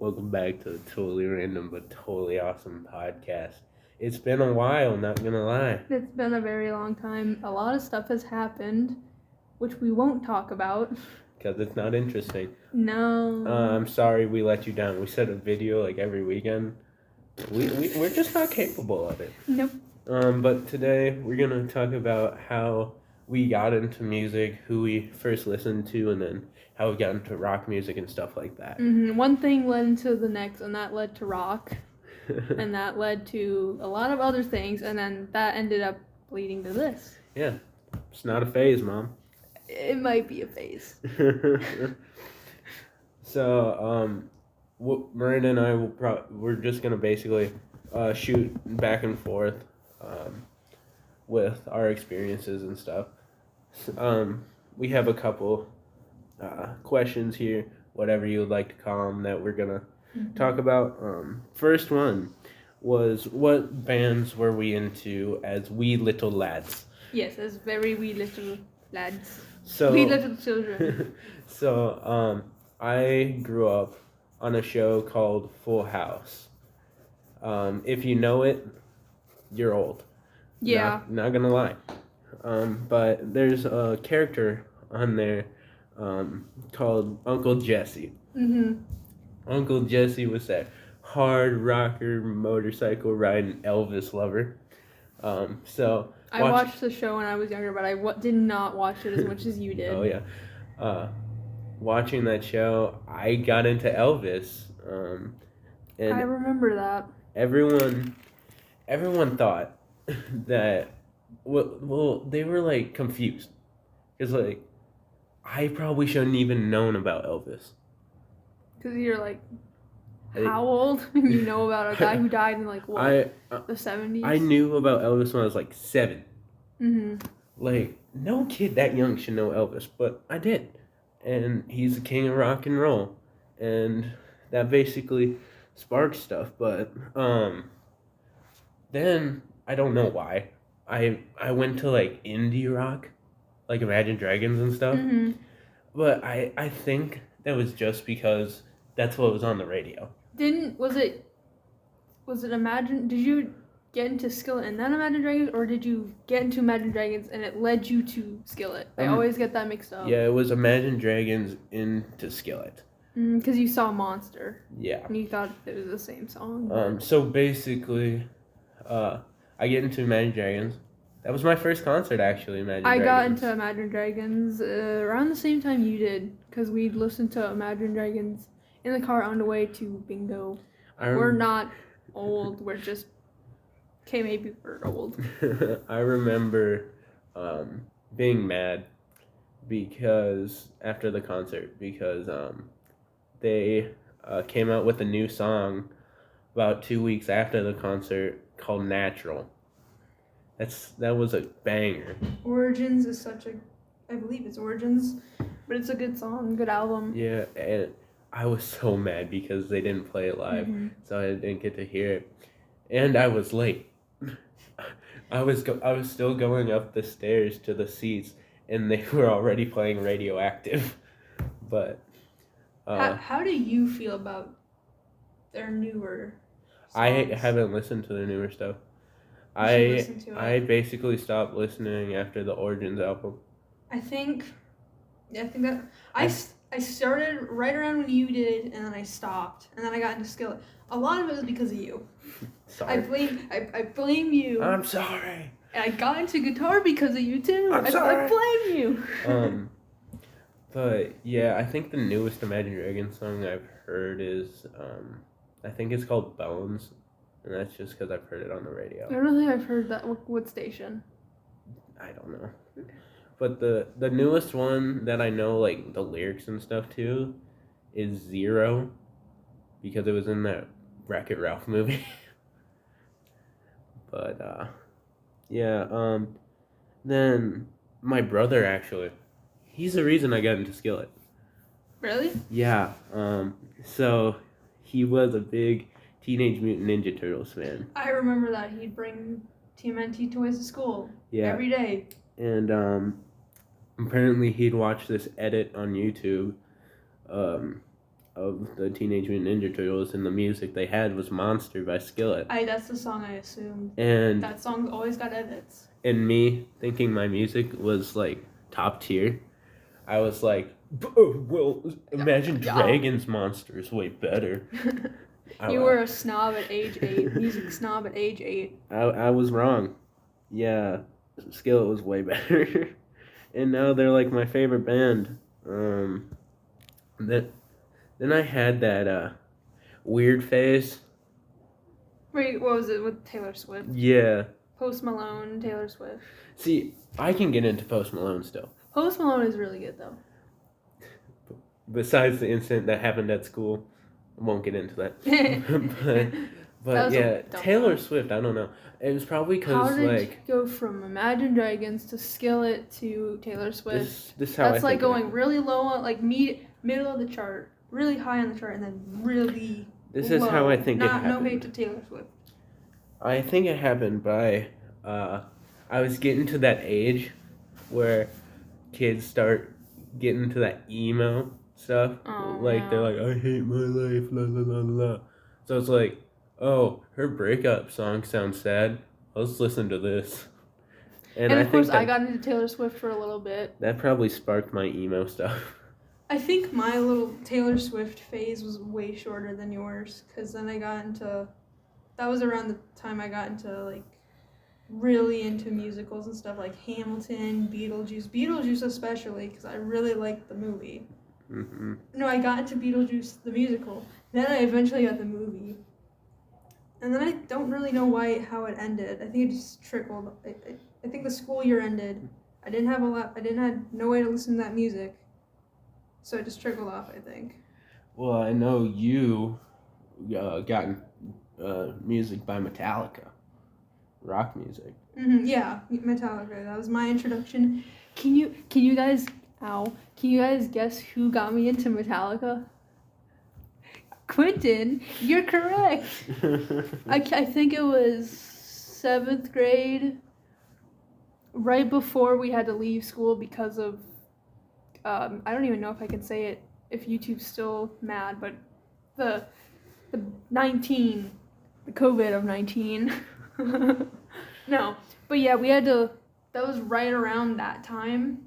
Welcome back to the Totally Random but Totally Awesome podcast. It's been a while, not gonna lie. It's been a very long time. A lot of stuff has happened, which we won't talk about. Because it's not interesting. No. I'm sorry we let you down. We set a video like every weekend. We're just not capable of it. Nope. But today we're gonna talk about how we got into music, who we first listened to, and then how we got into rock music and stuff like that. One thing led into the next, and that led to rock, and that led to a lot of other things, and then that ended up leading to this. Yeah, it's not a phase, Mom. It might be a phase. So, Miranda and I we're just gonna basically shoot back and forth with our experiences and stuff. We have a couple questions here, whatever you would like to call them, that we're gonna talk about. First one was, what bands were we into as wee little lads? Yes, as very wee little lads. So Wee little children. So I grew up on a show called Full House. If you know it, you're old. Yeah. Not gonna lie. But there's a character on there called Uncle Jesse. Uncle Jesse was that hard rocker, motorcycle riding Elvis lover. So I watched the show when I was younger, but I did not watch it as much as you did. Oh yeah. Watching that show, I got into Elvis. And I remember that. Everyone thought that well they were like confused, because like I probably shouldn't even known about Elvis. Because you're like, how old? You know about a guy who died in like what? The 70s? I knew about Elvis when I was like 7. Mm-hmm. Like, no kid that young should know Elvis, but I did. And he's the king of rock and roll. And that basically sparked stuff. But then I don't know why. I went to like indie rock, like Imagine Dragons and stuff. Mm-hmm. But I think that was just because that's what was on the radio. Was it Imagine? Did you get into Skillet and then Imagine Dragons, or did you get into Imagine Dragons and it led you to Skillet? I always get that mixed up. Yeah, it was Imagine Dragons into Skillet. Because you saw Monster. Yeah. And you thought it was the same song. So basically, I get into Imagine Dragons. That was my first concert, actually, Imagine Dragons. I got into Imagine Dragons around the same time you did, because we'd listen to Imagine Dragons in the car on the way to bingo. We're not old, we're just... Okay, maybe we're old. I remember being mad because after the concert, because they came out with a new song about 2 weeks after the concert called Natural. That was a banger. Origins is I believe it's Origins, but it's a good song, good album. Yeah, and I was so mad because they didn't play it live, so I didn't get to hear it, and I was late. I was still going up the stairs to the seats, and they were already playing Radioactive. But how do you feel about their newer songs? I haven't listened to their newer stuff. I basically stopped listening after the Origins album. I think that I started right around when you did, and then I stopped, and then I got into Skillet. A lot of it was because of you. Sorry. I blame you. I'm sorry. And I got into guitar because of you too. I'm sorry. I blame you. But yeah, I think the newest Imagine Dragons song I've heard is I think it's called Bones, and that's just because I've heard it on the radio. I don't think I've heard that. What station? I don't know. But the newest one that I know, like the lyrics and stuff too, is Zero, because it was in that Wreck-It Ralph movie. But yeah, then my brother, actually, he's the reason I got into Skillet. Really? Yeah. So he was a big Teenage Mutant Ninja Turtles fan. I remember that he'd bring TMNT toys to school. Yeah. Every day. And apparently he'd watch this edit on YouTube of the Teenage Mutant Ninja Turtles, and the music they had was Monster by Skillet. That's the song I assumed. And that song always got edits. And me thinking my music was like top tier, I was like, oh, well, Imagine Dragons Monster is way better. You were a snob at age 8, music snob at age 8. I was wrong. Yeah, Skillet was way better. And now they're like my favorite band. Then I had that weird phase. Wait, what was it with Taylor Swift? Yeah. Post Malone, Taylor Swift. See, I can get into Post Malone still. Post Malone is really good though. Besides the incident that happened at school, I won't get into that. but yeah, Taylor Swift, I don't know. It was probably because how did you go from Imagine Dragons to Skillet to Taylor Swift? This how that's like going really low on like middle of the chart, really high on the chart, and then really This low. Is how I think it happened. No hate to Taylor Swift. I think it happened by I was getting to that age where kids start getting to that emo stuff. They're like, I hate my life, la la la la. So it's like, oh, her breakup song sounds sad. Let's listen to this. And of course, I got into Taylor Swift for a little bit. That probably sparked my emo stuff. I think my little Taylor Swift phase was way shorter than yours, because then I got into... That was around the time I got into, like, really into musicals and stuff, like Hamilton, Beetlejuice especially, because I really liked the movie. Mm-hmm. No, I got into Beetlejuice, the musical. Then I eventually got the movie. And then I don't really know how it ended. I think it just trickled. I think the school year ended. I didn't have no way to listen to that music. So it just trickled off, I think. Well, I know you got music by Metallica. Rock music. Mm-hmm, yeah, Metallica. That was my introduction. Can you guys guess who got me into Metallica? Quentin, you're correct. I think it was 7th grade, right before we had to leave school because of, I don't even know if I can say it, if YouTube's still mad, but the COVID of 19. No, but yeah, we had to, that was right around that time,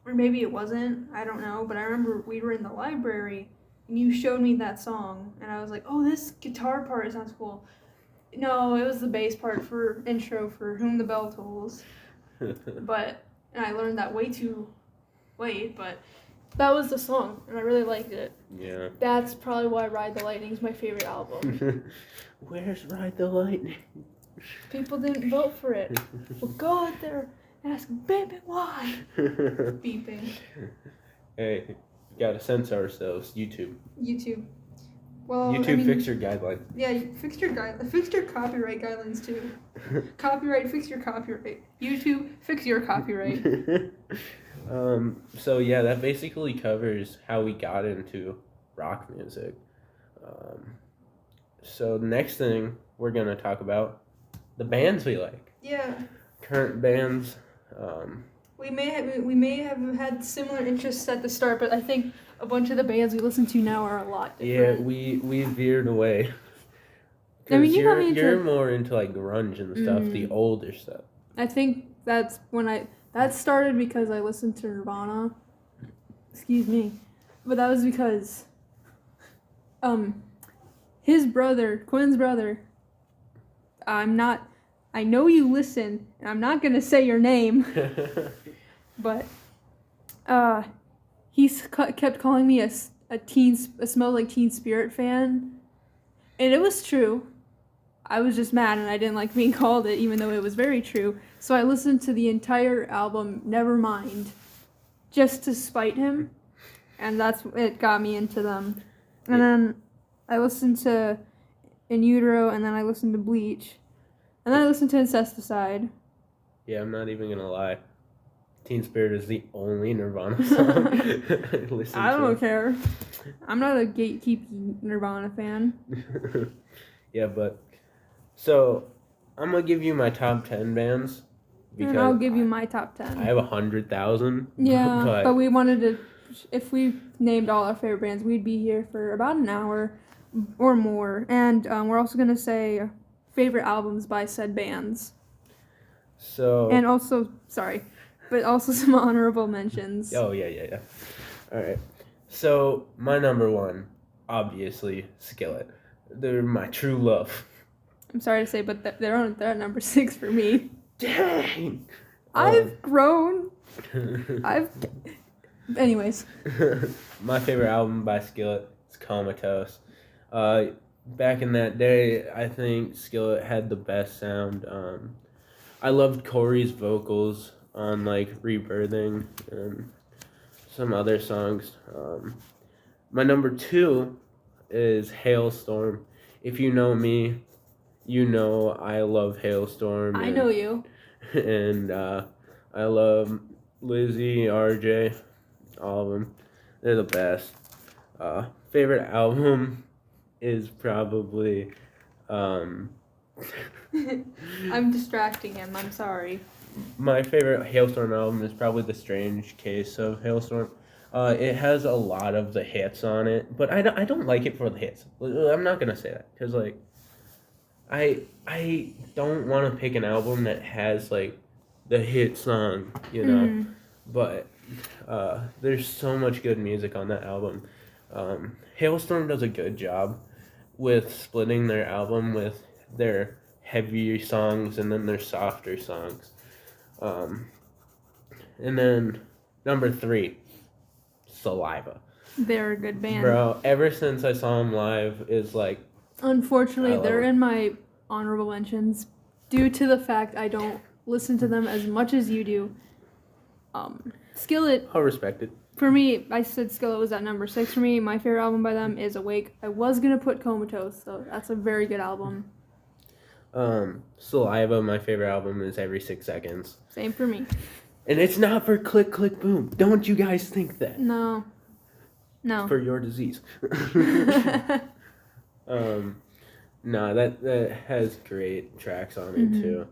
or maybe it wasn't, I don't know, but I remember we were in the library, and you showed me that song, and I was like, oh, this guitar part sounds cool. No, it was the bass part for intro for Whom the Bell Tolls. And I learned that way too late, but that was the song, and I really liked it. Yeah. That's probably why Ride the Lightning is my favorite album. Where's Ride the Lightning? People didn't vote for it. Well, go out there and ask, baby, why? Beeping. Hey, gotta censor ourselves. YouTube. Well, YouTube, fix your guidelines. Yeah, fix your copyright guidelines too. Copyright, fix your copyright. YouTube, fix your copyright. So yeah, that basically covers how we got into rock music. So the next thing we're gonna talk about the bands we like. Yeah. Current bands. We may have had similar interests at the start, but I think a bunch of the bands we listen to now are a lot different. Yeah, we veered away. I mean, you're more into like grunge and stuff, the older stuff. I think that's when that started because I listened to Nirvana. Excuse me, but that was because his brother, Quinn's brother. I know you listen, and I'm not gonna say your name, but he kept calling me a Smell Like Teen Spirit fan, and it was true. I was just mad, and I didn't like being called it, even though it was very true. So I listened to the entire album, Nevermind, just to spite him, and that's it got me into them. And then I listened to In Utero, and then I listened to Bleach. And then I listened to Incesticide. Yeah, I'm not even gonna lie. Teen Spirit is the only Nirvana song I listen to. I don't care. I'm not a gatekeeping Nirvana fan. Yeah, but so I'm gonna give you my top 10 bands. And I'll give you my top 10. I have 100,000. Yeah, but we wanted to if we named all our favorite bands, we'd be here for about an hour or more. And we're also gonna say favorite albums by said bands. So. And also, but also some honorable mentions. Oh yeah. All right. So my number one, obviously, Skillet. They're my true love. I'm sorry to say, but they're at number 6 for me. Dang. I've grown. Anyways. My favorite album by Skillet is Comatose. Back in that day, I think Skillet had the best sound. I loved Corey's vocals on like Rebirthing and some other songs. My number 2 is Halestorm. If you know me, you know I love Halestorm. I know you. And I love Lizzie, RJ, all of them. They're the best. Favorite album is probably... I'm distracting him. I'm sorry. My favorite Halestorm album is probably The Strange Case of Halestorm. It has a lot of the hits on it, but I don't like it for the hits. I'm not gonna say that because like I don't want to pick an album that has like the hit song, you know. Mm-hmm. But there's so much good music on that album. Halestorm does a good job with splitting their album with their heavier songs and then their softer songs. And then number 3, Saliva. They're a good band. Bro, ever since I saw them live, is like... Unfortunately, they're in my honorable mentions due to the fact I don't listen to them as much as you do. Skillet... I'll respect it. For me, I said Skillet was at number 6 for me. My favorite album by them is Awake. I was going to put Comatose, so that's a very good album. Saliva, my favorite album, is Every 6 Seconds. Same for me. And it's not for click, click, boom. Don't you guys think that? No. It's for your disease. No, that has great tracks on it, too.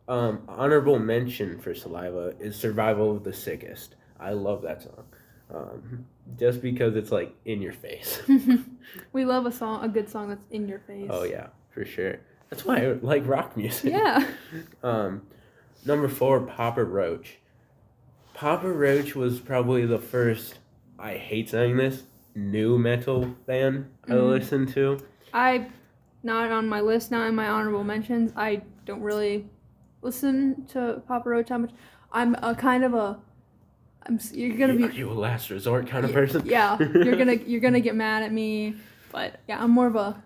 Honorable mention for Saliva is Survival of the Sickest. I love that song. Just because it's, like, in your face. We love a good song that's in your face. Oh, yeah, for sure. That's why I like rock music. Yeah. Number 4, Papa Roach. Papa Roach was probably the first, I hate saying this, new metal band I listened to. Not on my list, not in my honorable mentions. I don't really listen to Papa Roach that much. I'm a kind of a... you're gonna be... Are you a last resort kind of person? Yeah, you're gonna get mad at me, but yeah, I'm more of a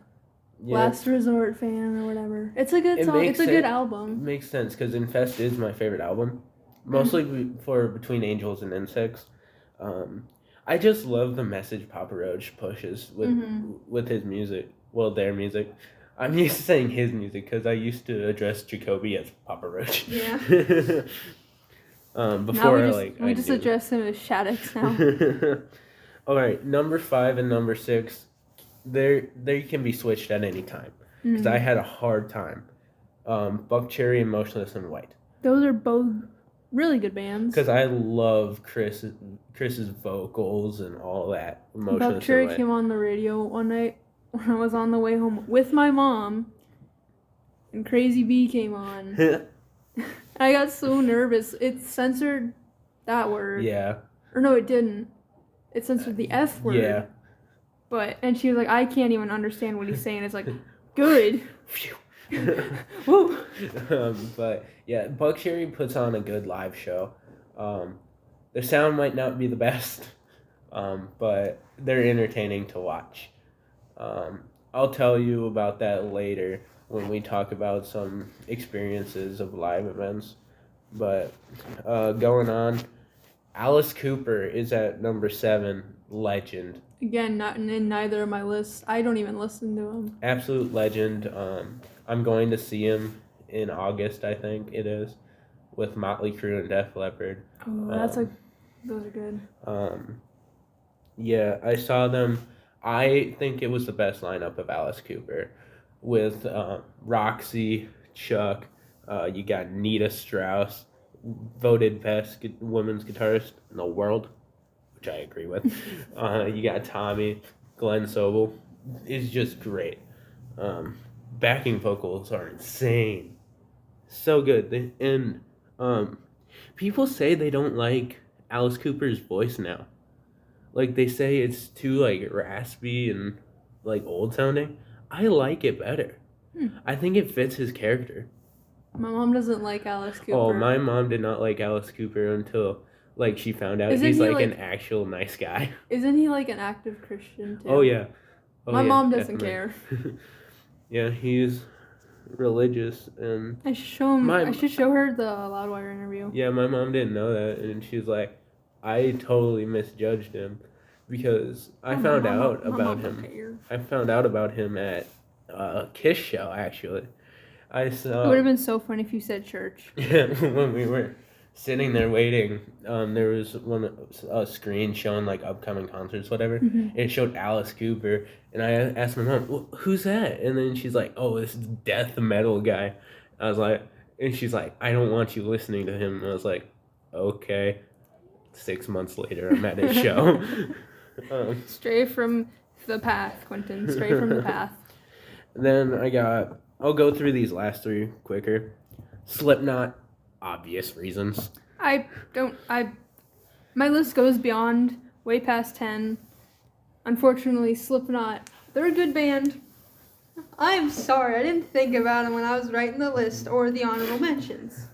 last resort fan or whatever. It's a good song. It's a good album. Makes sense because Infest is my favorite album, mostly for Between Angels and Insects. I just love the message Papa Roach pushes with his music. Well, their music. I'm used to saying his music because I used to address Jacoby as Papa Roach. Yeah. Before we just address him as Shaddix now. All right, number 5 and number 6, they can be switched at any time because I had a hard time. Buckcherry and Motionless in White. Those are both really good bands. Because I love Chris's vocals and all that. Buckcherry came on the radio one night when I was on the way home with my mom, and Crazy B came on. I got so nervous. It censored that word. Yeah. Or no, it didn't. It censored the F word. Yeah. And she was like, I can't even understand what he's saying. It's like, good. Woo. But yeah, Buckcherry puts on a good live show. Their sound might not be the best, but they're entertaining to watch. I'll tell you about that later when we talk about some experiences of live events. But going on, Alice Cooper is at number 7, legend. Again, not in neither of my lists. I don't even listen to him. Absolute legend. I'm going to see him in August, I think it is, with Motley Crue and Def Leppard. Oh, those are good. Yeah, I saw them. I think it was the best lineup of Alice Cooper, with Roxy, Chuck. You got Nita Strauss, voted best women's guitarist in the world, which I agree with. You got Tommy, Glenn Sobel is just great. Backing vocals are insane, so good. People say they don't like Alice Cooper's voice now. Like they say it's too like raspy and like old sounding. I like it better. I think it fits his character. My mom doesn't like Alice Cooper. Oh, my mom did not like Alice Cooper until like she found out he's like an actual nice guy. Isn't he like an active Christian too? Oh yeah. My mom doesn't care. Yeah, he's religious and I should show him. I should show her the Loudwire interview. Yeah, my mom didn't know that, and she's like, I totally misjudged him because I found out about him. I found out about him at a Kiss show actually. I saw. It would have been so funny if you said church. Yeah, when we were sitting there waiting, there was a screen showing like upcoming concerts, whatever. And it showed Alice Cooper, and I asked my mom, well, "Who's that?" And then she's like, "Oh, this death metal guy." I was like, and she's like, "I don't want you listening to him." And I was like, "Okay." 6 months later, I'm at his show. Stray from the path, Quentin. Stray from the path. Then I'll go through these last three quicker. Slipknot, obvious reasons. My list goes beyond, way past 10. Unfortunately, Slipknot, they're a good band. I'm sorry, I didn't think about them when I was writing the list or the honorable mentions.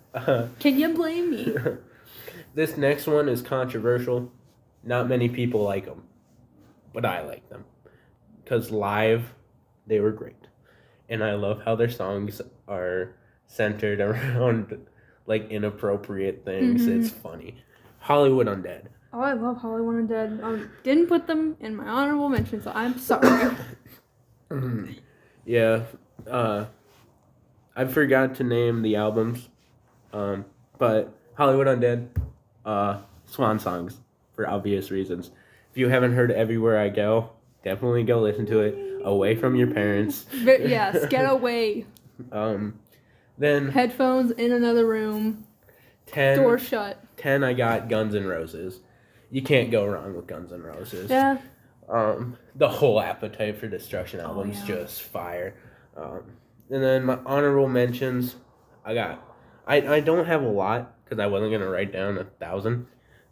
Can you blame me? This next one is controversial. Not many people like them, but I like them. Because live, they were great. And I love how their songs are centered around like inappropriate things. It's funny. Hollywood Undead. Oh, I love Hollywood Undead. Didn't put them in my honorable mention, so I'm sorry. Yeah. I forgot to name the albums. But Hollywood Undead, Swan Songs, for obvious reasons. If you haven't heard Everywhere I Go, definitely go listen to it. Away from your parents. Yes, get away. Then headphones in another room. 10. Door shut. 10. I got Guns N' Roses. You can't go wrong with Guns N' Roses. Yeah. The whole Appetite for Destruction album's just fire. And then my honorable mentions, I don't have a lot because I wasn't gonna write down 1,000.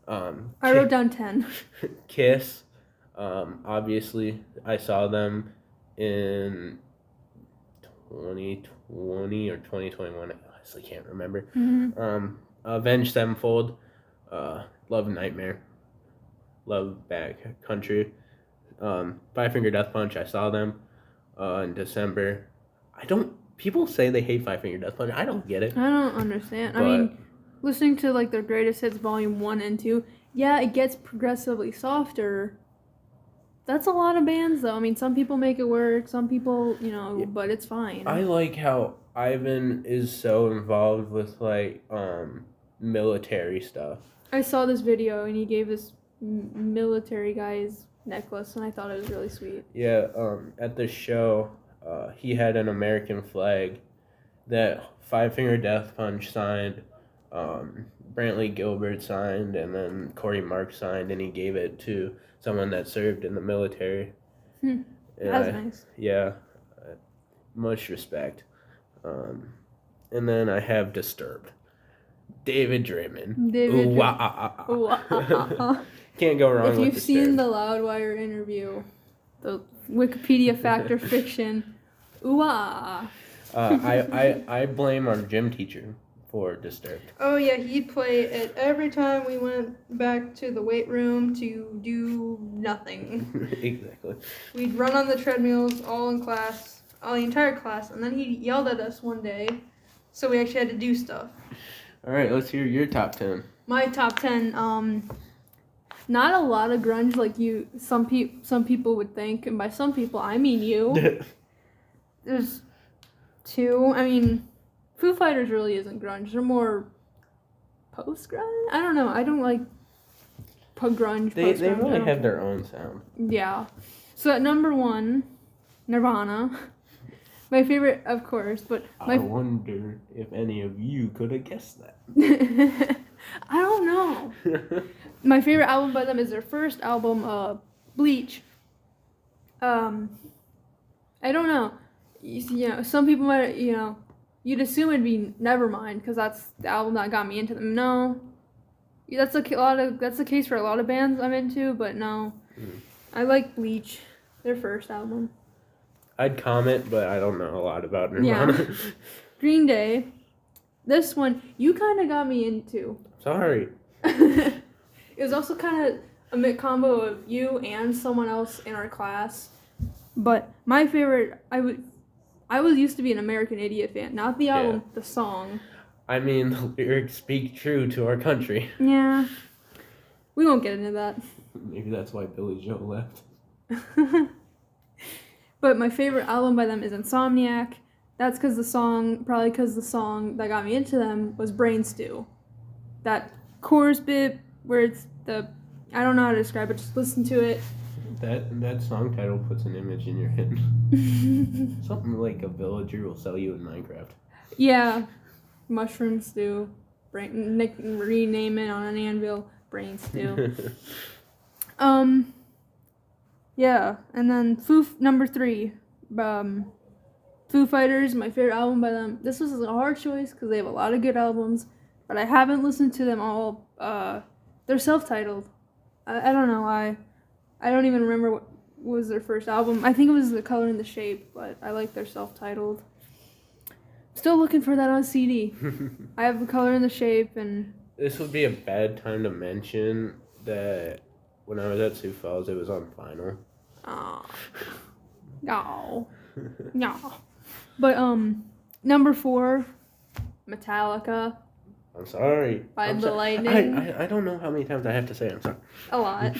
I wrote down 10. Kiss. Obviously, I saw them in 2020 or 2021. I honestly can't remember. Avenged Sevenfold, Love Nightmare, Love Back Country, Five Finger Death Punch. I saw them in December. People say they hate Five Finger Death Punch. I don't get it. I don't understand. But, I mean, listening to like their greatest hits, volume 1 and 2. Yeah, it gets progressively softer. That's a lot of bands, though. I mean, some people make it work, some people, but it's fine. I like how Ivan is so involved with, like, military stuff. I saw this video, and he gave this military guy's necklace, and I thought it was really sweet. Yeah, at the show, he had an American flag that Five Finger Death Punch signed, Brantley Gilbert signed, and then Corey Marks signed, and he gave it to someone that served in the military. That's nice. Yeah, much respect. And then I have Disturbed. David Draymond. Can't go wrong with Disturbed. If you've seen the Loudwire interview, the Wikipedia fact or fiction, I blame our gym teacher for Disturbed. Oh yeah, he'd play it every time we went back to the weight room to do nothing. Exactly. We'd run on the treadmills all in class, all the entire class, and then he yelled at us one day, so we actually had to do stuff. All right, let's hear your top 10. My top 10, not a lot of grunge like some people would think, and by some people I mean you. There's 2. I mean, Foo Fighters really isn't grunge. They're more post-grunge? I don't know. I don't like grunge. They really have their own sound. Yeah. So at number 1, Nirvana. My favorite, of course, but I wonder if any of you could have guessed that. I don't know. My favorite album by them is their first album, Bleach. I don't know. You know, some people might, you know, you'd assume it'd be Nevermind because that's the album that got me into them. No, that's the case for a lot of bands I'm into, but no, I like Bleach, their first album. I'd comment, but I don't know a lot about Nirvana. Yeah. Green Day, this one you kind of got me into. Sorry. It was also kind of a mix combo of you and someone else in our class, but my favorite, I was used to be an American Idiot fan, not the album, the song. I mean, the lyrics speak true to our country. Yeah. We won't get into that. Maybe that's why Billy Joe left. But my favorite album by them is Insomniac. That's because the song that got me into them was Brain Stew. That chorus bit where it's I don't know how to describe it, just listen to it. That song title puts an image in your head. Something like a villager will sell you in Minecraft. Yeah. Mushroom stew. Rename it on an anvil. Brain stew. Yeah. And then number 3. Foo Fighters, my favorite album by them. This was a hard choice because they have a lot of good albums, but I haven't listened to them all. They're self-titled. I don't know why. I don't even remember what was their first album. I think it was The Color and the Shape, but I like their self-titled. Still looking for that on CD. I have The Color and the Shape, and... This would be a bad time to mention that when I was at Sioux Falls, it was on vinyl. Oh. No. No. But, number 4, Metallica. I'm sorry. By the Lightning. I don't know how many times I have to say I'm sorry. A lot.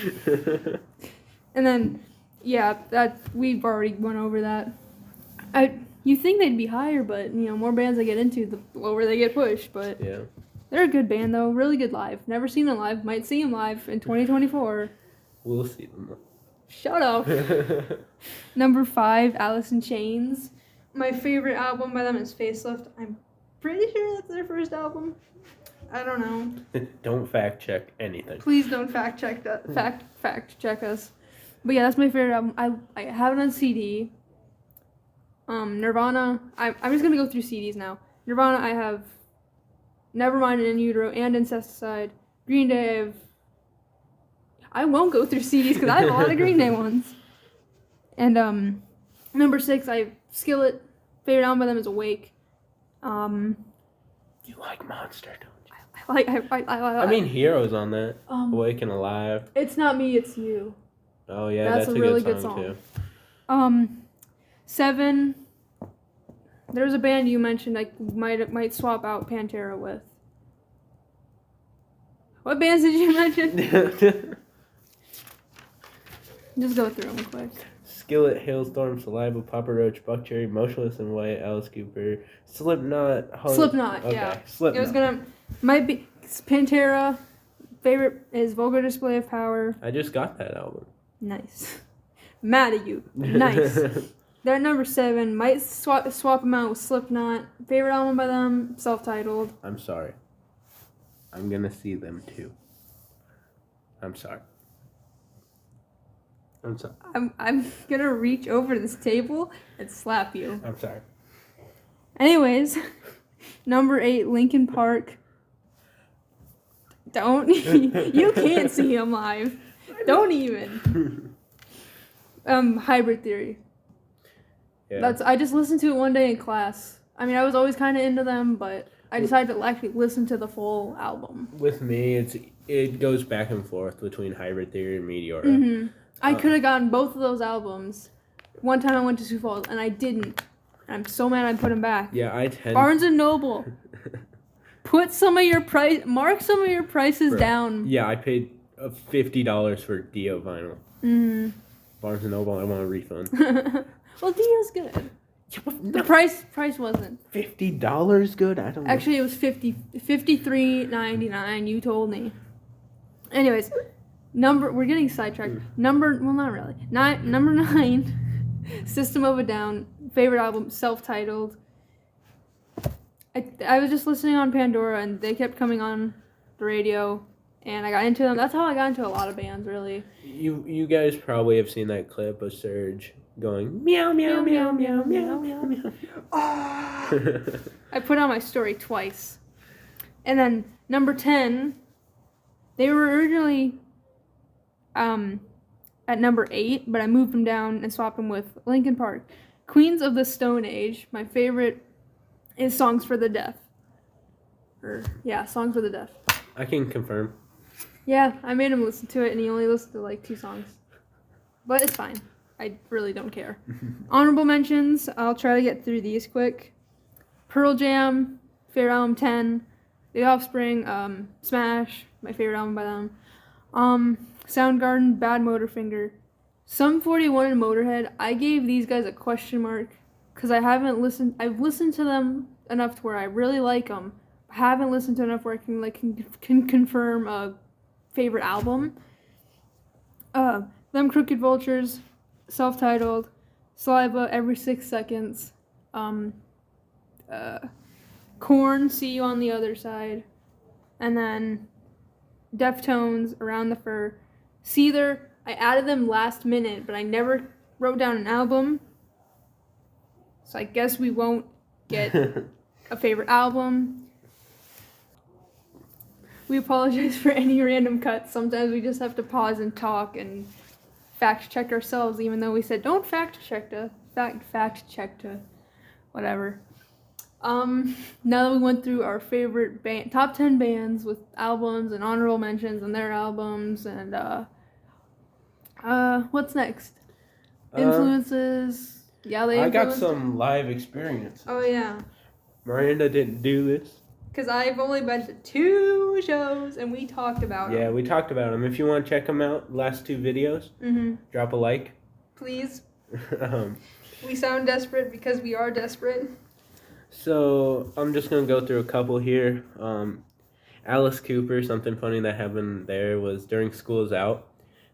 And then, yeah, that we've already went over that. You think they'd be higher, but, you know, more bands I get into, the lower they get pushed. But yeah, they're a good band, though. Really good live. Never seen them live. Might see them live in 2024. We'll see them. Shut up. Number 5, Alice in Chains. My favorite album by them is Facelift. I'm pretty sure that's their first album. I don't know. Don't fact check anything. Please don't fact check that. Fact check us. But yeah, that's my favorite album. I have it on CD. Nirvana. I'm just gonna go through CDs now. Nirvana, I have Nevermind and In Utero and Incesticide. Green Day, I won't go through CDs because I have a lot of Green Day ones. And number 6, I have Skillet. Favorite album by them is Awake. You like Monster, don't you? I mean, Heroes on that. Awake and Alive. It's Not Me, It's You. Oh yeah, that's a really good song too. 7. There's a band you mentioned I might swap out Pantera with. What bands did you mention? Just go through them quick. Skillet, Hailstorm, Saliva, Papa Roach, Buckcherry, Motionless in White, Alice Cooper, Slipknot. Slipknot, okay. Yeah. Slipknot. Might be Pantera. Favorite is Vulgar Display of Power. I just got that album. Nice. Mad at you. Nice. They're number 7. Might swap them out with Slipknot. Favorite album by them, self-titled. I'm sorry. I'm gonna see them too. I'm sorry. I'm gonna reach over this table and slap you. I'm sorry. Anyways, number 8, Linkin Park. Don't you can't see him live. Don't even. Hybrid Theory. Yeah. I just listened to it one day in class. I mean, I was always kind of into them, but I decided to actually listen to the full album. With me, it goes back and forth between Hybrid Theory and Meteora. Mm-hmm. I could have gotten both of those albums. One time I went to Sioux Falls, and I didn't. I'm so mad I put them back. Yeah, Barnes & Noble. Mark some of your prices down. Yeah, I paid $50 for Dio vinyl. Mm-hmm. Barnes & Noble, I want a refund. Well, Dio's good. The price wasn't. $50 good? I don't know. Actually, it was $53.99. You told me. Anyways, we're getting sidetracked. Not really. Number 9, System of a Down. Favorite album, self-titled. I was just listening on Pandora, and they kept coming on the radio, and I got into them. That's how I got into a lot of bands, really. You guys probably have seen that clip of Serge going meow meow meow meow meow meow meow. I put on my story twice. And then number 10, they were originally at number 8, but I moved them down and swapped them with Linkin Park. Queens of the Stone Age. My favorite is Songs for the Deaf. Songs for the Deaf. I can confirm. Yeah, I made him listen to it, and he only listened to like 2 songs. But it's fine. I really don't care. Honorable mentions. I'll try to get through these quick. Pearl Jam, favorite album 10. The Offspring, Smash, my favorite album by them. Soundgarden, Bad Motorfinger. Sum 41 and Motorhead. I gave these guys a question mark because I've listened to them enough to where I really like them. I haven't listened to enough where I can confirm a favorite album. Them Crooked Vultures, Self-Titled, Saliva, Every 6 Seconds, Korn, See You on the Other Side, and then Deftones, Around the Fur. Seether, I added them last minute, but I never wrote down an album, so I guess we won't get a favorite album. We apologize for any random cuts. Sometimes we just have to pause and talk and fact check ourselves, even though we said don't fact check to whatever. Now that we went through our favorite top 10 bands with albums and honorable mentions and their albums and what's next? Influences. I got some live experience. Oh yeah. Miranda didn't do this. Because I've only been to 2 shows and we talked about them. Yeah, we talked about them. If you want to check them out, last 2 videos, drop a like. Please. We sound desperate because we are desperate. So I'm just going to go through a couple here. Alice Cooper, something funny that happened there was during School's Out,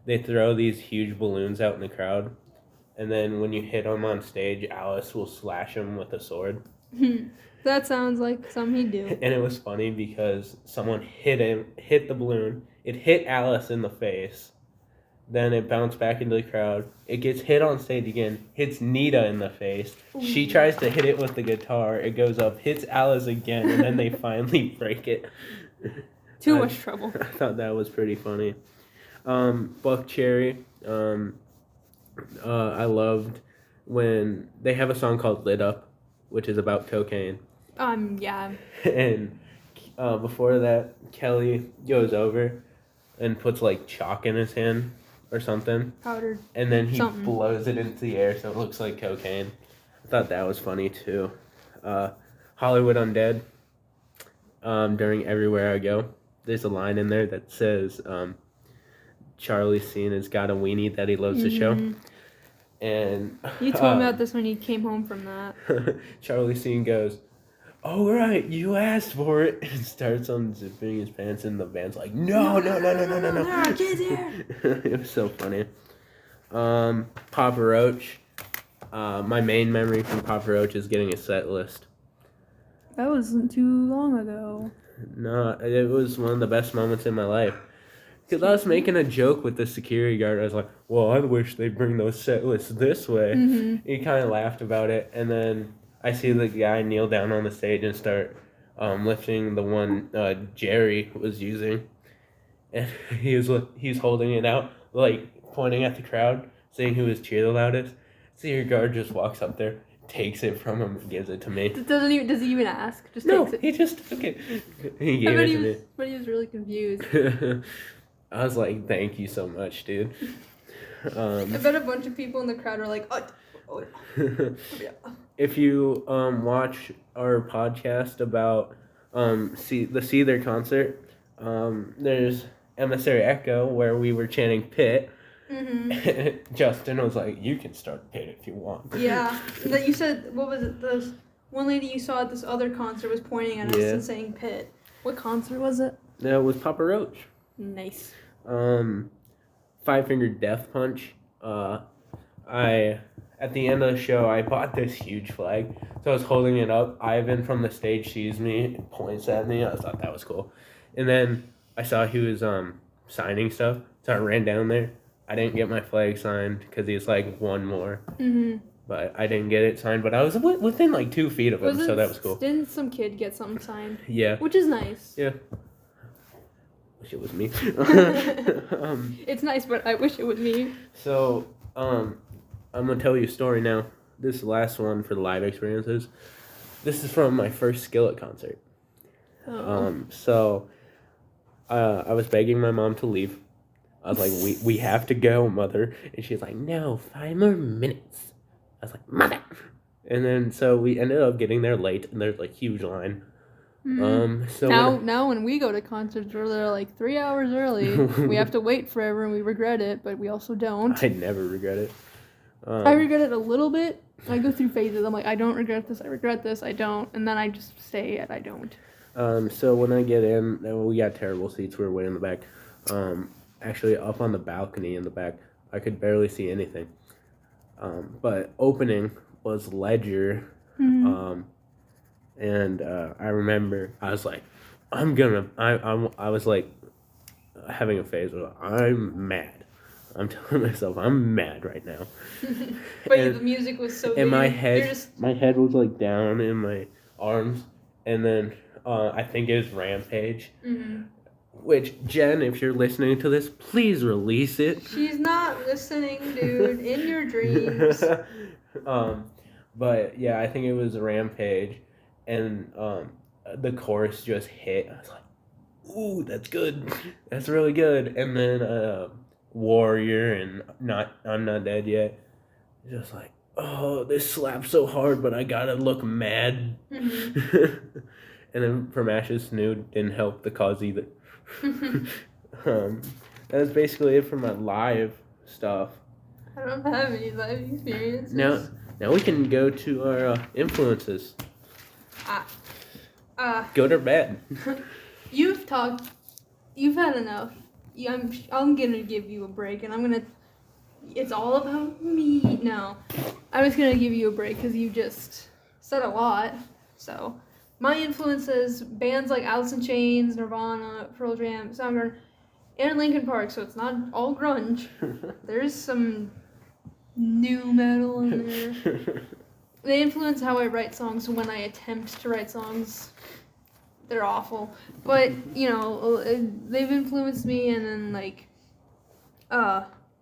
they throw these huge balloons out in the crowd. And then when you hit them on stage, Alice will slash them with a sword. That sounds like something he'd do. And it was funny because someone hit the balloon. It hit Alice in the face. Then it bounced back into the crowd. It gets hit on stage again, hits Nita in the face. Ooh. She tries to hit it with the guitar. It goes up, hits Alice again, and then they finally break it. Too much trouble. I thought that was pretty funny. Buck Cherry. I loved when they have a song called Lit Up, which is about cocaine. Yeah. And before that, Kelly goes over and puts like chalk in his hand or something. Powdered. And then he blows it into the air so it looks like cocaine. I thought that was funny too. Hollywood Undead. During Everywhere I Go, there's a line in there that says Charlie Sheen has got a weenie that he loves to show. And you told me about this when you came home from that. Charlie Sheen goes, "Oh right, you asked for it," and starts unzipping his pants, and the band's like, No, get here. It was so funny. Papa Roach. My main memory from Papa Roach is getting a set list. That wasn't too long ago. No, it was one of the best moments in my life. Because I was making a joke with the security guard. I was like, well, I wish they'd bring those set lists this way. He kind of laughed about it. And then I see the guy kneel down on the stage and start lifting the one Jerry was using. And he's holding it out, like pointing at the crowd, saying who was cheer the loudest. Security guard just walks up there, takes it from him, and gives it to me. Does he even ask? Just no, takes it. He just took it. He gave it to me. But he was really confused. I was like, thank you so much, dude. I bet a bunch of people in the crowd are like, oh yeah. If you watch our podcast about the Seether concert, there's Emissary Echo where we were chanting Pit. Justin was like, you can start Pit if you want. Yeah. That you said, what was it? This one lady you saw at this other concert was pointing at us and saying Pit. What concert was it? No, it was Papa Roach. Nice. Five Finger Death Punch. At the end of the show, I bought this huge flag. So I was holding it up. Ivan from the stage sees me and points at me. I thought that was cool. And then I saw he was signing stuff, so I ran down there. I didn't get my flag signed because he's like one more. Mm-hmm. But I didn't get it signed. But I was within like 2 feet of him, so that was cool. Didn't some kid get something signed? Yeah. Which is nice. Yeah. Wish it was me. It's nice, but I wish it was me. So, I'm gonna tell you a story now. This last one for the live experiences. This is from my first Skillet concert. So, I was begging my mom to leave. I was like, we have to go, mother. And she's like, no, 5 more minutes. I was like, mother. And then, so we ended up getting there late, and there's like huge line. Mm-hmm. So now when we go to concerts, we're there like 3 hours early. We have to wait forever, and we regret it, but we also don't. I never regret it. I regret it a little bit. I go through phases. I'm like, I don't regret this, I regret this, I don't. And then I just stay at I don't. So when I get in, we got terrible seats. We were way in the back. Actually, up on the balcony in the back, I could barely see anything. But opening was Ledger. Mm-hmm. And I remember I was like, I was like having a phase where I'm mad. I'm telling myself I'm mad right now. But the music was so and my head was like down in my arms, and then I think it was Rampage. Mm-hmm. Which, Jen, if you're listening to this, please release it. She's not listening, dude. In your dreams. But yeah, I think it was Rampage, and the chorus just hit. I was like, ooh, that's good. That's really good. And then Warrior and I'm Not Dead Yet. Just like, oh, this slaps so hard, but I gotta look mad. Mm-hmm. And then From Ashes to New didn't help the cause either. That's basically it for my live stuff. I don't have any live experiences. Now we can go to our influences. Good or bad? You've had enough. I'm gonna give you a break, and it's all about me. No, I was gonna give you a break because you just said a lot. So, my influences, bands like Alice in Chains, Nirvana, Pearl Jam, Soundgarden, and Linkin Park. So it's not all grunge. There's some new metal in there. They influence how I write songs. When I attempt to write songs, they're awful. But, they've influenced me, and then, like,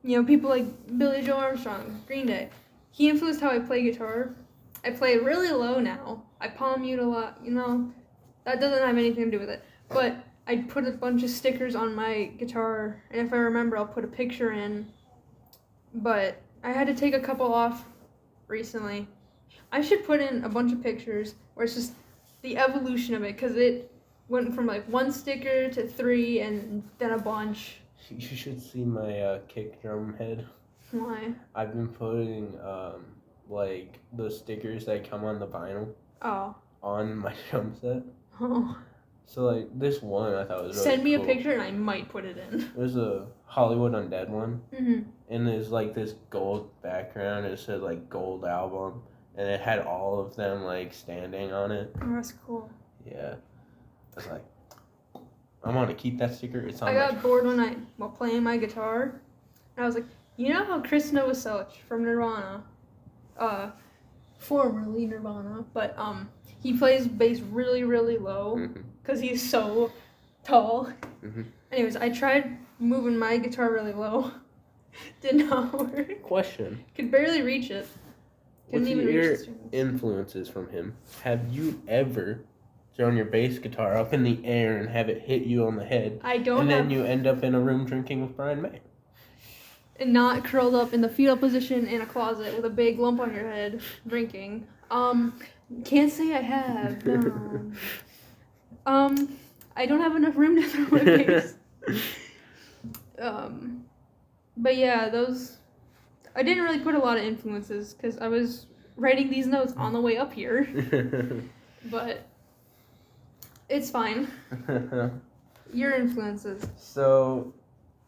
people like Billy Joe Armstrong, Green Day. He influenced how I play guitar. I play really low now. I palm mute a lot, That doesn't have anything to do with it. But I put a bunch of stickers on my guitar, and if I remember, I'll put a picture in. But I had to take a couple off recently. I should put in a bunch of pictures where it's just the evolution of it, because it went from like 1 sticker to 3 and then a bunch. You should see my kick drum head. Why? I've been putting like those stickers that come on the vinyl on my drum set. Oh. So like this one I thought was really Send me cool. a picture and I might put it in. There's a Hollywood Undead one. Mm-hmm. And there's like this gold background. It said like gold album. And it had all of them like standing on it. Oh, that's cool. Yeah. I was like, I'm gonna keep that sticker. It's on I got bored one night while playing my guitar. And I was like, you know how Chris Novoselic from Nirvana, formerly Nirvana, but he plays bass really, really low because he's so tall. Mm-hmm. Anyways, I tried moving my guitar really low. Did not work. Question. Could barely reach it. What's your influences from him? Have you ever thrown your bass guitar up in the air and have it hit you on the head? I don't. And then you end up in a room drinking with Brian May. And not curled up in the fetal position in a closet with a big lump on your head drinking. Can't say I have. No. I don't have enough room to throw my bass. But yeah, those. I didn't really put a lot of influences because I was writing these notes on the way up here. But it's fine. Your influences. So,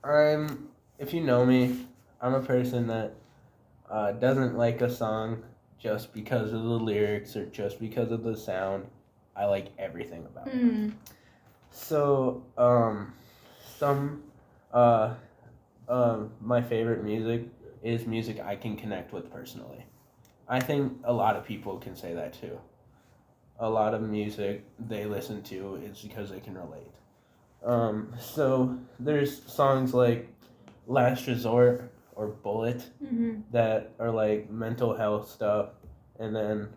if you know me, I'm a person that doesn't like a song just because of the lyrics or just because of the sound. I like everything about it. So, my favorite music is music I can connect with personally. I think a lot of people can say that too. A lot of music they listen to is because they can relate. So there's songs like Last Resort or Bullet that are like mental health stuff, and then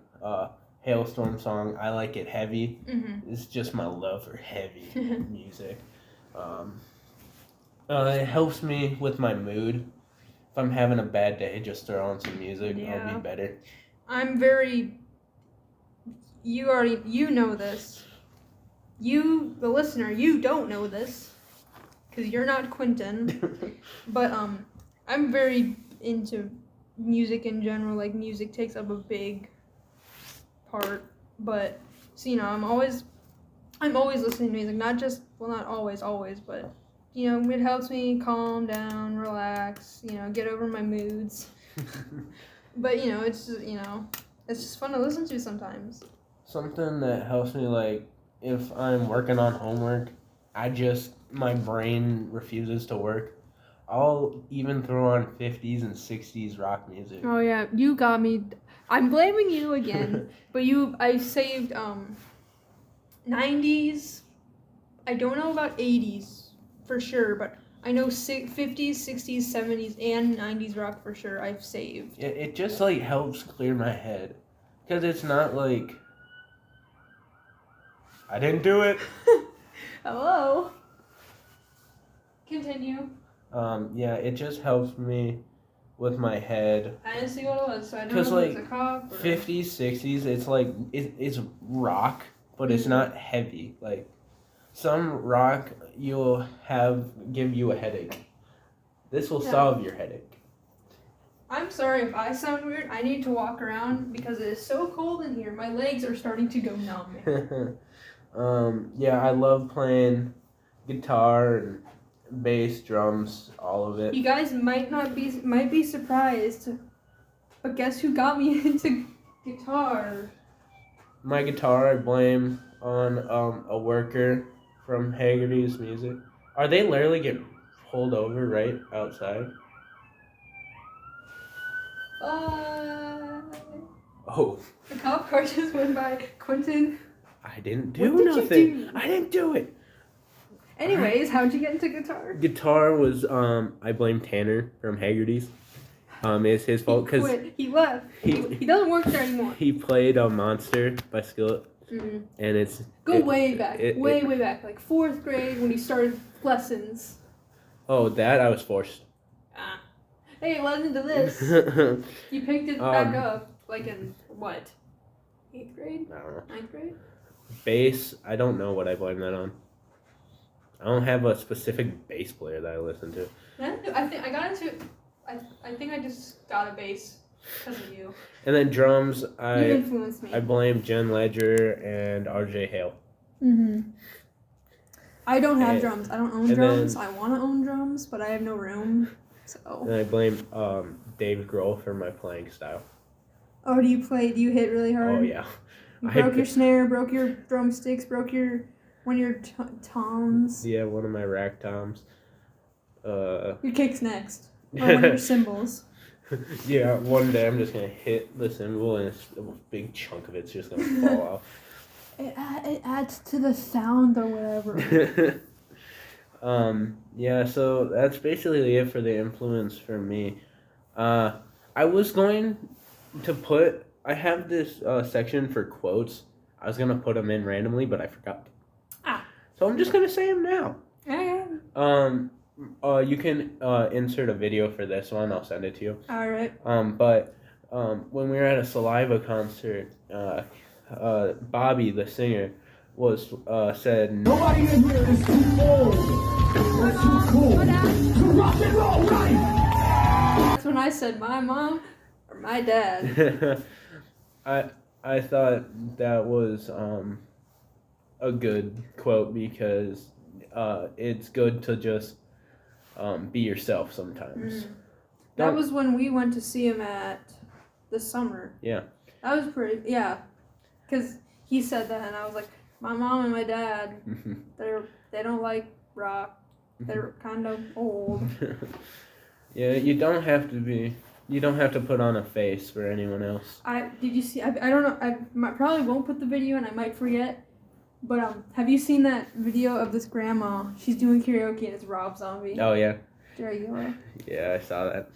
Hailstorm song I Like It Heavy. It's just my love for heavy music. It helps me with my mood. If I'm having a bad day, just throw on some music. I'll be better. I'm very. You know this. You, the listener, you don't know this, because you're not Quentin. But I'm very into music in general. Like, music takes up a big part. But so I'm always listening to music. Not always, but it helps me calm down, relax. Get over my moods. But it's just fun to listen to sometimes. Something that helps me, like, if I'm working on homework, my brain refuses to work. I'll even throw on 50s and 60s rock music. Oh yeah, you got me. I'm blaming you again, but I saved 90s. I don't know about 80s for sure, but I know 50s, 60s, 70s, and 90s rock for sure I've saved. It just, like, helps clear my head. Because it's not like... I didn't do it. Hello. Continue. Yeah, it just helps me with my head. I didn't see what it was, so I don't know if it's a cop or... 50s, 60s, it's like, it's rock, but it's not heavy. Like, some rock give you a headache. This will solve your headache. I'm sorry if I sound weird. I need to walk around because it is so cold in here. My legs are starting to go numb. Yeah, I love playing guitar and bass, drums, all of it. You guys might be surprised, but guess who got me into guitar? My guitar I blame on a worker from Haggerty's Music. Are they literally get pulled over right outside? Oh. The cop car just went by. Quentin. I didn't do nothing. I didn't do it. Anyways, how'd you get into guitar? Guitar was I blame Tanner from Haggerty's. It's his fault because he left. He doesn't work there anymore. He played Monster by Skillet, and it's way back, way back, like 4th grade when he started lessons. Oh, that I was forced. Hey, listen to this. You picked it back up, like in what? 8th grade? I don't know. 9th grade? Bass, I don't know what I blame that on. I don't have a specific bass player that I listen to. I think I just got a bass because of you. And then drums, You influenced me. I blame Jen Ledger and RJ Hale. I don't have drums. I don't own drums. I want to own drums, but I have no room. So. And I blame Dave Grohl for my playing style. Oh, do you hit really hard? Oh, yeah. You broke your snare, broke your drumsticks, broke one of your toms. Yeah, one of my rack toms. Your kick's next. Or one of your cymbals. Yeah, one day I'm just going to hit the cymbal and a big chunk of it's just going to fall off. It adds to the sound or whatever. Yeah, so that's basically it for the influence for me. I was going to I have this section for quotes. I was going to put them in randomly, but I forgot. So I'm just going to say them now. Okay. You can insert a video for this one. I'll send it to you. All right. But when we were at a Saliva concert, Bobby, the singer, said, "Nobody in here is too old or too cool to rock and roll right." That's when I said my mom or my dad. I thought that was a good quote because it's good to just be yourself sometimes. That was when we went to see him at the summer. Yeah. That was pretty, yeah. Because he said that and I was like, my mom and my dad, they don't like rock. They're kind of old. Yeah, you don't have to put on a face for anyone else. Did you see? I don't know. Probably won't put the video, and I might forget. But have you seen that video of this grandma? She's doing karaoke, and it's Rob Zombie. Oh yeah. There you go. Yeah, I saw that.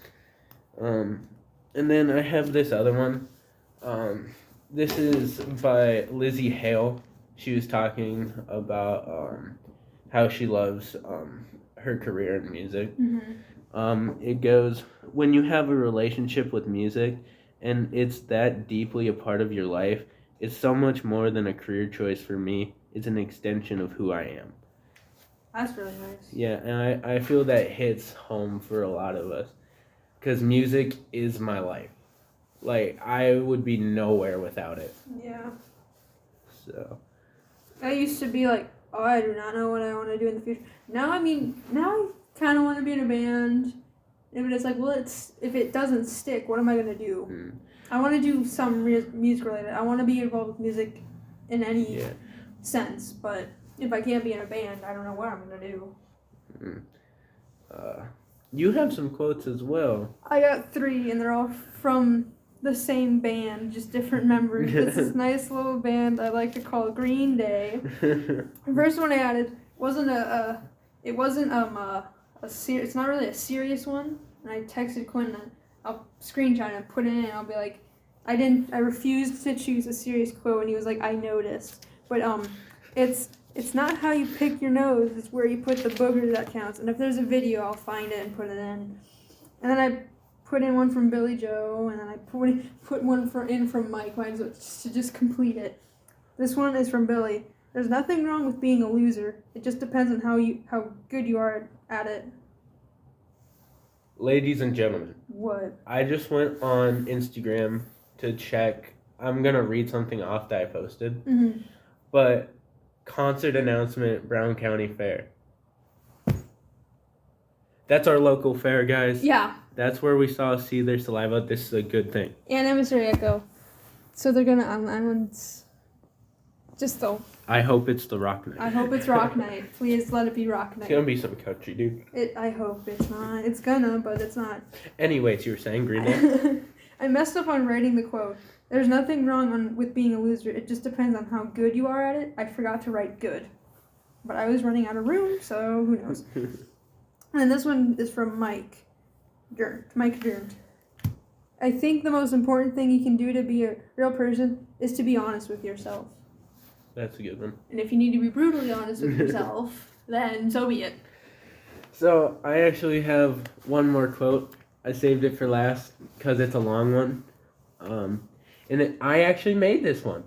And then I have this other one. This is by Lizzie Hale. She was talking about how she loves her career in music. Mm-hmm. It goes, when you have a relationship with music and it's that deeply a part of your life, it's so much more than a career choice for me. It's an extension of who I am. That's really nice. Yeah, and I feel that hits home for a lot of us. Because music is my life. Like, I would be nowhere without it. Yeah. So. I used to be like, oh, I do not know what I want to do in the future. Now I kind of want to be in a band. But it's like, well, if it doesn't stick, what am I going to do? I want to do some music related. I want to be involved with music in any sense. But if I can't be in a band, I don't know what I'm going to do. You have some quotes as well. I got 3, and they're all from the same band, just different members. It's this nice little band I like to call Green Day. The first one I added wasn't it's not really a serious one. And I texted Quinn, and I'll screenshot and put it in, and I'll be like, I refused to choose a serious quote, and he was like, I noticed. But it's not how you pick your nose, it's where you put the booger that counts. And if there's a video, I'll find it and put it in. And then I put in one from Billy Joe, and then I put one in from Mike, to just complete it. This one is from Billy. There's nothing wrong with being a loser. It just depends on how good you are at it. Ladies and gentlemen. What? I just went on Instagram to check. I'm going to read something off that I posted. Mm-hmm. But concert announcement, Brown County Fair. That's our local fair, guys. Yeah. That's where we saw See Their Saliva. This is a good thing. And Emissary Echo. So they're gonna just though. I hope it's the Rock Night. I hope it's Rock Night. Please let it be Rock Night. It's gonna be some country, dude. I hope it's not. It's gonna, but it's not. Anyways, you were saying Green Day? I messed up on writing the quote. There's nothing wrong with being a loser. It just depends on how good you are at it. I forgot to write good. But I was running out of room, so who knows. And this one is from Mike Durnt. I think the most important thing you can do to be a real person is to be honest with yourself. That's a good one. And if you need to be brutally honest with yourself, then so be it. So, I actually have one more quote. I saved it for last because it's a long one. I actually made this one.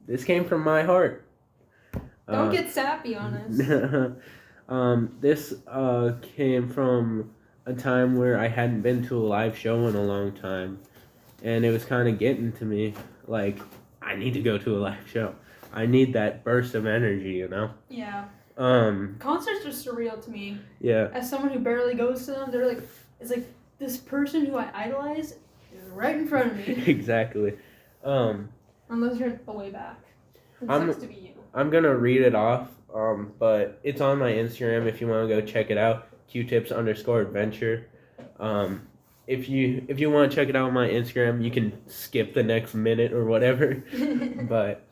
This came from my heart. Don't get sappy on us. This came from a time where I hadn't been to a live show in a long time. And it was kind of getting to me. Like, I need to go to a live show. I need that burst of energy, you know? Yeah. Concerts are surreal to me. Yeah. As someone who barely goes to them, they're like, it's like this person who I idolize is right in front of me. Exactly. Unless you're way back. It sucks to be you. I'm gonna read it off, but it's on my Instagram if you want to go check it out. Qtips_adventure. If you want to check it out on my Instagram, you can skip the next minute or whatever. But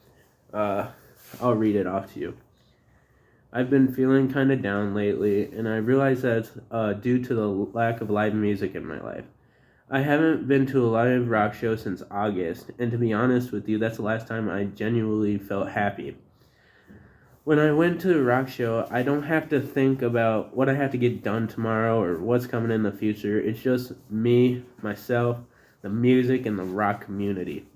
I'll read it off to you. I've been feeling kind of down lately, and I realize that's due to the lack of live music in my life. I haven't been to a live rock show since August, and to be honest with you, that's the last time I genuinely felt happy. When I went to a rock show, I don't have to think about what I have to get done tomorrow or what's coming in the future. It's just me, myself, the music, and the rock community.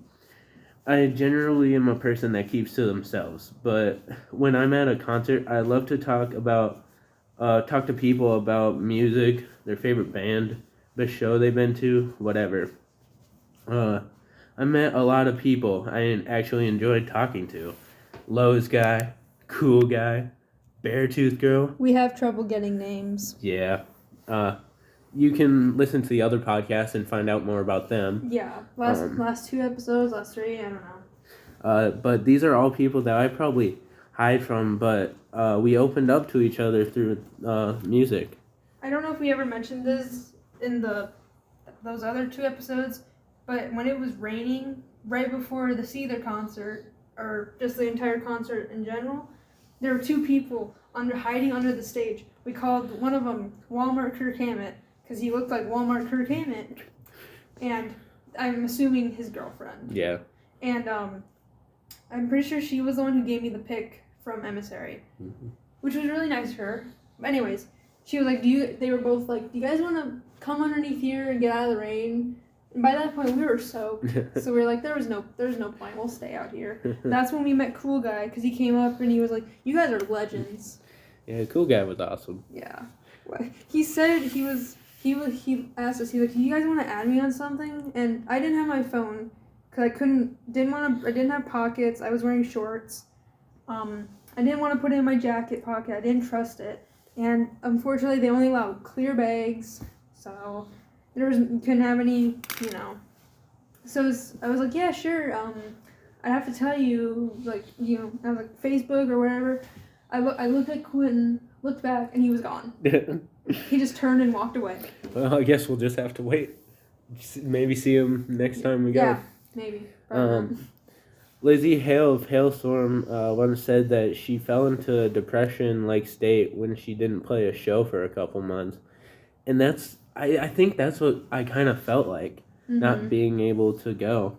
I generally am a person that keeps to themselves, but when I'm at a concert, I love to talk to people about music, their favorite band, the show they've been to, whatever. I met a lot of people I actually enjoyed talking to. Lowe's guy, cool guy, Beartooth girl. We have trouble getting names. Yeah. You can listen to the other podcasts and find out more about them. Yeah, last 2 episodes, last 3, I don't know. But these are all people that I probably hide from, but we opened up to each other through music. I don't know if we ever mentioned this in those other 2 episodes, but when it was raining right before the Seether concert, or just the entire concert in general, there were 2 people hiding under the stage. We called one of them Walmart Kirk Hammett because he looked like Walmart Kirk Hammett, and I'm assuming his girlfriend. Yeah. And I'm pretty sure she was the one who gave me the pic from Emissary, which was really nice of her. But anyways, she was like, they were both like, do you guys want to come underneath here and get out of the rain? And by that point, we were soaked. So we were like, there's no point. We'll stay out here. That's when we met Cool Guy, because he came up and he was like, you guys are legends. Yeah, Cool Guy was awesome. Yeah. He said he asked us, he's like, do you guys want to add me on something? And I didn't have my phone, because I didn't have pockets. I was wearing shorts. I didn't want to put it in my jacket pocket. I didn't trust it. And unfortunately, they only allowed clear bags, so you couldn't have any, So I was like, yeah, sure. I have to tell you, I was like, Facebook or whatever. I looked at Quentin, looked back, and he was gone. He just turned and walked away. Well, I guess we'll just have to wait. Maybe see him next time we go. Yeah, maybe. Lizzie Hale of Hailstorm once said that she fell into a depression-like state when she didn't play a show for a couple months. And I think that's what I kind of felt like, not being able to go.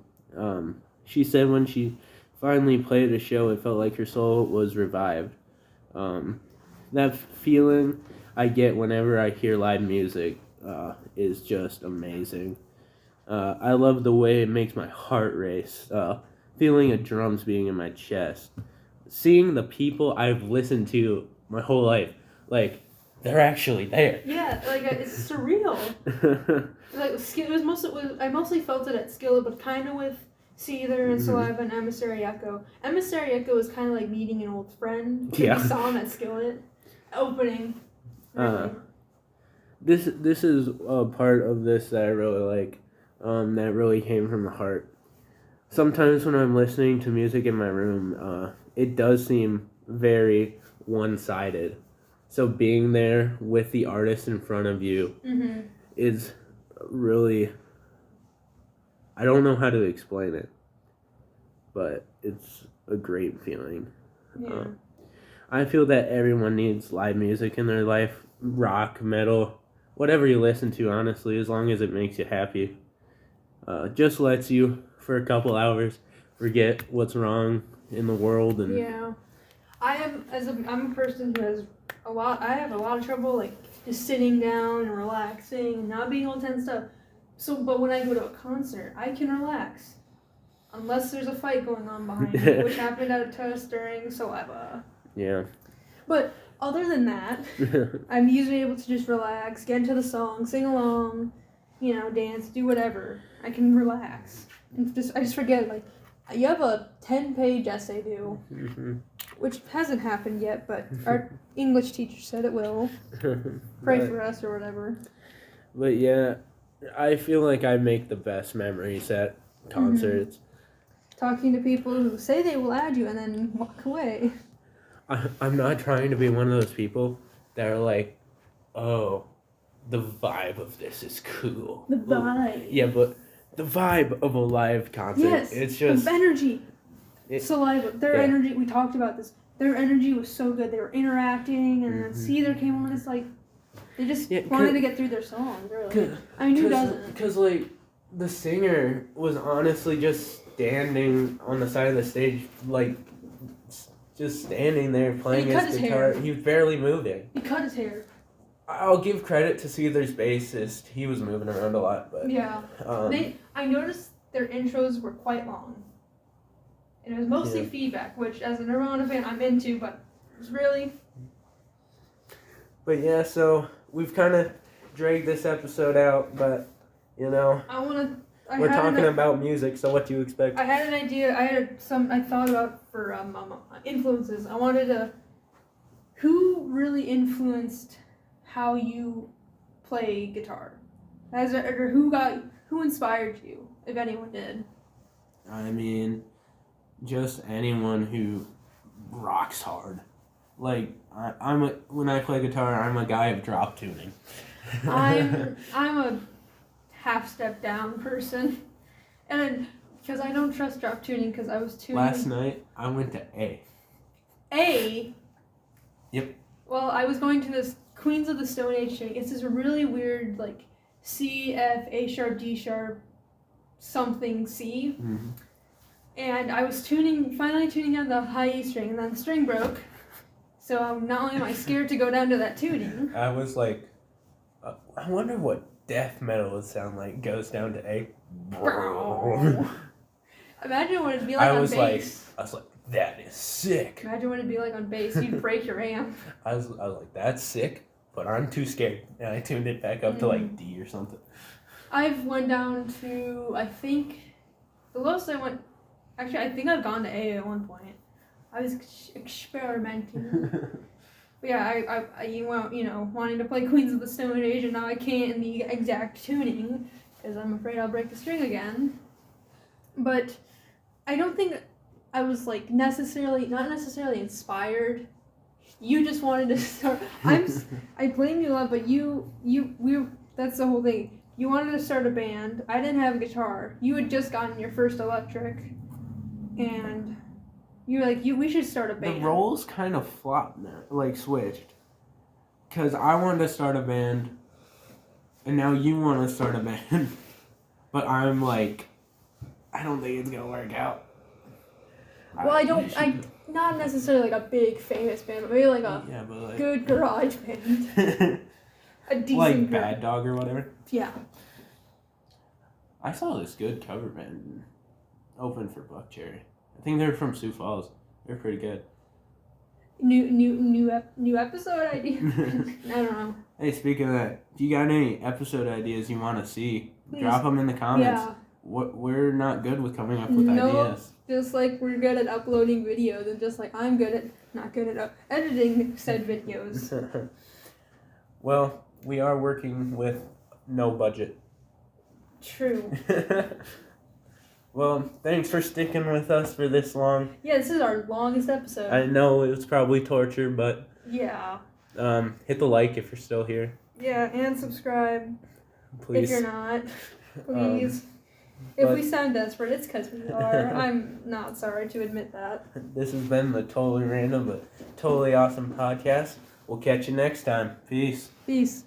She said when she finally played a show, it felt like her soul was revived. That feeling I get whenever I hear live music is just amazing. I love the way it makes my heart race. Feeling of drums being in my chest. Seeing the people I've listened to my whole life, they're actually there. Yeah, it's surreal. I mostly felt it at Skillet, but kind of with Seether and Saliva and Emissary Echo. Emissary Echo was kind of like meeting an old friend. Yeah. We saw him at Skillet opening. This is a part of this that I really like. That really came from the heart. Sometimes when I'm listening to music in my room, it does seem very one-sided. So being there with the artist in front of you is really... I don't know how to explain it, but it's a great feeling. Yeah. I feel that everyone needs live music in their life. Rock, metal, whatever you listen to, honestly, as long as it makes you happy. Just lets you, for a couple hours, forget what's wrong in the world. And yeah. I'm a person who has I have a lot of trouble, just sitting down and relaxing and not being all tense up. But when I go to a concert, I can relax. Unless there's a fight going on behind me, which happened at us during Saliva. Yeah. But other than that, I'm usually able to just relax, get into the song, sing along, dance, do whatever. I can relax. And I just forget, you have a 10-page essay due, which hasn't happened yet, but our English teacher said it will. Pray for us or whatever. But yeah, I feel like I make the best memories at concerts. Talking to people who say they will add you and then walk away. I'm not trying to be one of those people that are like, oh, the vibe of this is cool. The vibe. Yeah, but the vibe of a live concert, yes, it's just... the energy. Saliva, their energy, we talked about this. Their energy was so good. They were interacting, and then Seether came on. It's like, they just wanted to get through their songs, really. I mean, who doesn't? Because, the singer was honestly just standing on the side of the stage, just standing there playing his guitar. He was barely moving. He cut his hair. I'll give credit to Seether's bassist. He was moving around a lot, but... Yeah. I noticed their intros were quite long. And it was mostly feedback, which, as a Nirvana fan, I'm into, but it's really... But yeah, so we've kind of dragged this episode out, but, we're talking about music, so what do you expect? I had an idea. I thought about for influences. I wanted to... Who really influenced how you play guitar? Or who inspired you, if anyone did? I mean, just anyone who rocks hard. Like when I play guitar, I'm a guy of drop tuning. I'm a half step down person, and because I don't trust drop tuning because I was tuning. Last night I went to A. A. Yep. Well, I was going to this Queens of the Stone Age tuning. It's this really weird like C F A sharp D sharp something C. Mm-hmm. And I was finally tuning on the high E string, and then the string broke. So not only am I scared to go down to that tuning. I was like, I wonder what death metal would sound like. Goes down to A. Imagine what it'd be like on bass. I was like, that is sick. Imagine what it'd be like on bass. You'd break your amp. I was like, that's sick, but I'm too scared. And I tuned it back up to like D or something. I've went down to, I think, the lowest I went. Actually, I think I've gone to A at one point. I was experimenting. But yeah, I wanting to play Queens of the Stone Age, and now I can't in the exact tuning because I'm afraid I'll break the string again. But I don't think I was like not necessarily inspired. You just wanted to start. I blame you a lot, but that's the whole thing. You wanted to start a band. I didn't have a guitar. You had just gotten your first electric. And you were like, we should start a band. The roles kind of flopped now, like switched. Because I wanted to start a band, and now you want to start a band. But I'm like, I don't think it's going to work out. Well, not necessarily like a big famous band, but maybe like a good garage band. A decent like Bad Dog or whatever? Yeah. I saw this good cover band open for Buck Cherry. I think they're from Sioux Falls. They're pretty good. New episode idea? I don't know. Hey, speaking of that, if you got any episode ideas you want to see, drop them in the comments. Yeah. We're not good with coming up with ideas. Just like we're good at uploading videos, and just like I'm not good at editing said videos. Well, we are working with no budget. True. Well, thanks for sticking with us for this long. Yeah, this is our longest episode. I know it was probably torture, but yeah. Hit the like if you're still here. Yeah, and subscribe. Please. If you're not, please. If we sound desperate, it's because we are. I'm not sorry to admit that. This has been the Totally Random but Totally Awesome podcast. We'll catch you next time. Peace. Peace.